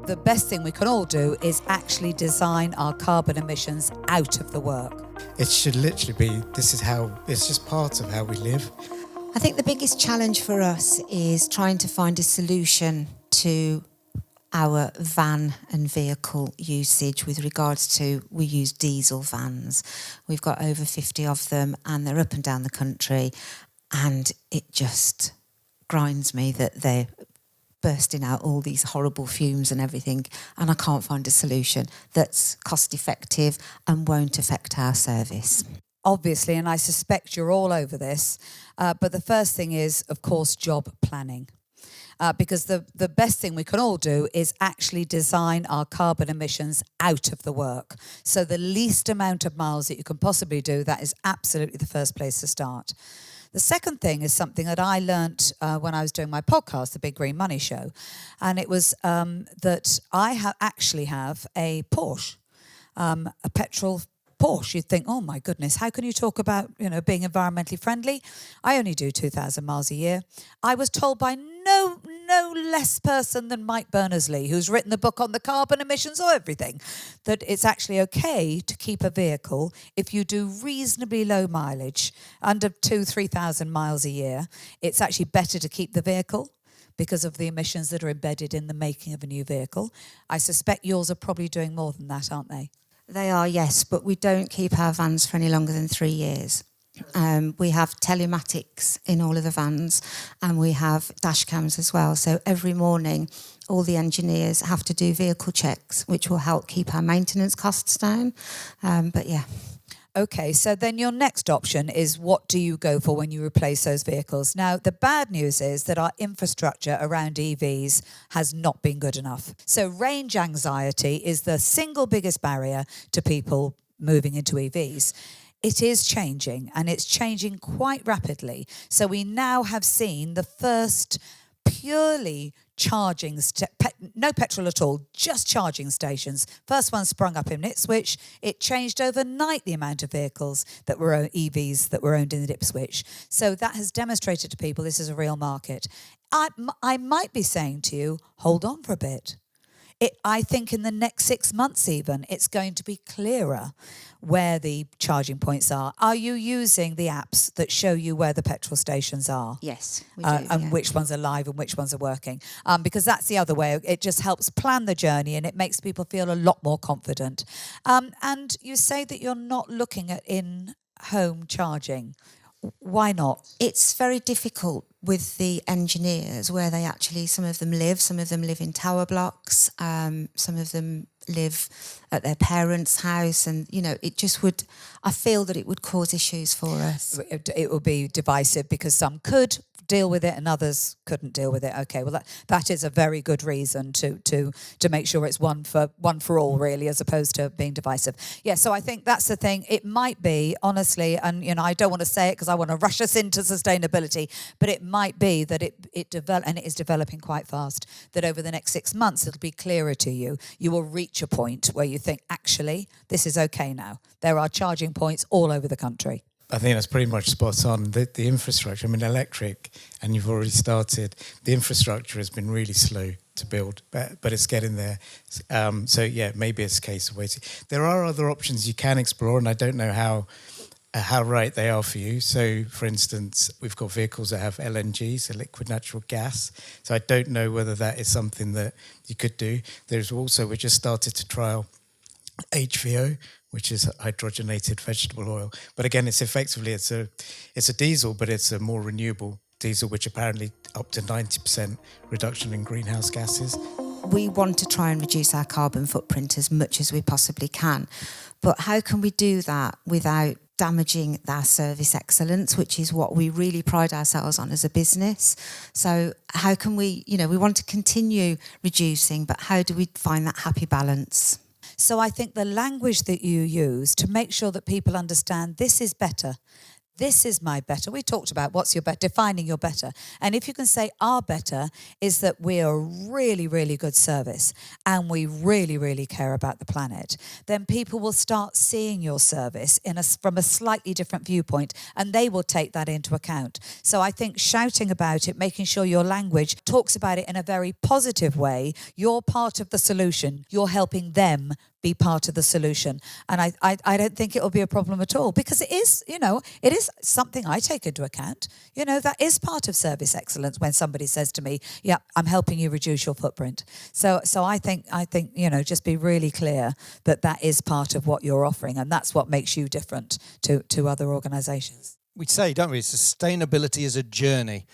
The best thing we can all do is actually design our carbon emissions out of the work. It should literally be, it's just part of how we live. I think the biggest challenge for us is trying to find a solution to our van and vehicle usage with regards to, we use diesel vans. We've got over 50 of them and they're up and down the country, and it just grinds me that they're bursting out all these horrible fumes and everything, and I can't find a solution that's cost effective and won't affect our service. Obviously, and I suspect you're all over this, but the first thing is, of course, job planning. Because the best thing we can all do is actually design our carbon emissions out of the work. So the least amount of miles that you can possibly do, that is absolutely the first place to start. The second thing is something that I learnt when I was doing my podcast, The Big Green Money Show, and it was that I actually have a Porsche, a petrol Porsche. You'd think, oh my goodness, how can you talk about being environmentally friendly? I only do 2,000 miles a year. I was told by no less person than Mike Berners-Lee, who's written the book on the carbon emissions of everything, that it's actually okay to keep a vehicle if you do reasonably low mileage, under 3,000 miles a year. It's actually better to keep the vehicle because of the emissions that are embedded in the making of a new vehicle. I suspect yours are probably doing more than that, aren't they? They are, yes, but we don't keep our vans for any longer than 3 years. We have telematics in all of the vans, and we have dash cams as well. So every morning, all the engineers have to do vehicle checks, which will help keep our maintenance costs down. But yeah. Okay, so then your next option is, what do you go for when you replace those vehicles? Now, the bad news is that our infrastructure around EVs has not been good enough. So range anxiety is the single biggest barrier to people moving into EVs. It is changing, and it's changing quite rapidly. So we now have seen the first purely charging, no petrol at all, just charging stations. First one sprung up in Ipswich. It changed overnight the amount of vehicles that were EVs that were owned in Ipswich. So that has demonstrated to people this is a real market. I might be saying to you, hold on for a bit. I think in the next 6 months even, it's going to be clearer where the charging points are. Are you using the apps that show you where the petrol stations are? Yes, we do. And which ones are live and which ones are working? Because that's the other way. It just helps plan the journey, and it makes people feel a lot more confident. And you say that you're not looking at in-home charging. Why not? It's very difficult with the engineers where they actually, some of them live in tower blocks, some of them live at their parents' house, and I feel that it would cause issues for us. It will be divisive because some could deal with it and others couldn't deal with it. Okay, well that is a very good reason to make sure it's one for all, really, as opposed to being divisive. Yeah, so I think that's the thing. It might be, honestly, and I don't want to say it because I want to rush us into sustainability, but it might be that it is developing quite fast, that over the next 6 months it'll be clearer to you. You will reach a point where you think, actually, this is okay now. There are charging points all over the country. I think that's pretty much spot on. The infrastructure, electric, and you've already started, the infrastructure has been really slow to build, but it's getting there. So yeah, maybe it's a case of waiting. There are other options you can explore, and I don't know how right they are for you. So, for instance, we've got vehicles that have LNG, so liquid natural gas. So I don't know whether that is something that you could do. There's also, we just started to trial HVO, which is hydrogenated vegetable oil. But again, it's a diesel, but it's a more renewable diesel, which apparently up to 90% reduction in greenhouse gases. We want to try and reduce our carbon footprint as much as we possibly can. But how can we do that without damaging our service excellence, which is what we really pride ourselves on as a business? So how can we want to continue reducing, but how do we find that happy balance? So I think the language that you use to make sure that people understand this is better, this is my better. We talked about what's your better, defining your better. And if you can say our better is that we are a really, really good service and we really, really care about the planet, then people will start seeing your service from a slightly different viewpoint, and they will take that into account. So I think shouting about it, making sure your language talks about it in a very positive way, you're part of the solution, you're helping them be part of the solution. And I don't think it will be a problem at all, because it is, it is something I take into account. That is part of service excellence when somebody says to me, yeah, I'm helping you reduce your footprint. So I think, just be really clear that is part of what you're offering, and that's what makes you different to other organisations. We say, don't we, sustainability is a journey.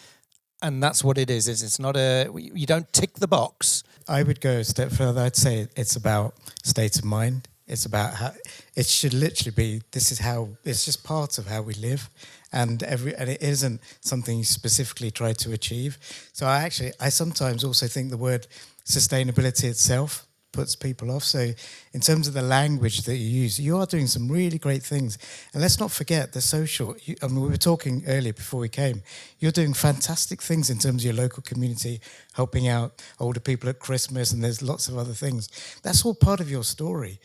And that's what it is. It's not you don't tick the box. I would go a step further. I'd say it's about state of mind. It's about how it should literally be. It's just part of how we live, and it isn't something you specifically try to achieve. So I sometimes also think the word sustainability itself puts people off. So in terms of the language that you use, you are doing some really great things. And let's not forget the social. We were talking earlier before we came. You're doing fantastic things in terms of your local community, helping out older people at Christmas, and there's lots of other things. That's all part of your story,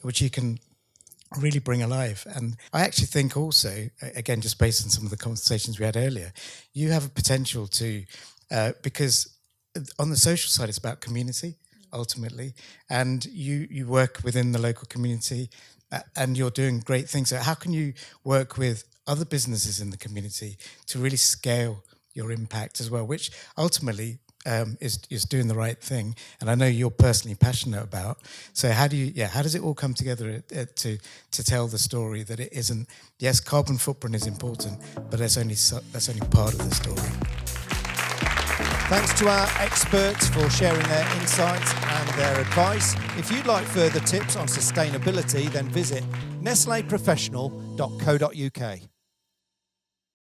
which you can really bring alive. And I actually think also, again, just based on some of the conversations we had earlier, you have a potential to, because on the social side, it's about community, ultimately, and you work within the local community, and you're doing great things. So how can you work with other businesses in the community to really scale your impact as well, which ultimately is doing the right thing, and I know you're personally passionate about. So how does it all come together to tell the story that it isn't? Yes, carbon footprint is important, but that's only part of the story. Thanks to our experts for sharing their insights and their advice. If you'd like further tips on sustainability, then visit nestleprofessional.co.uk.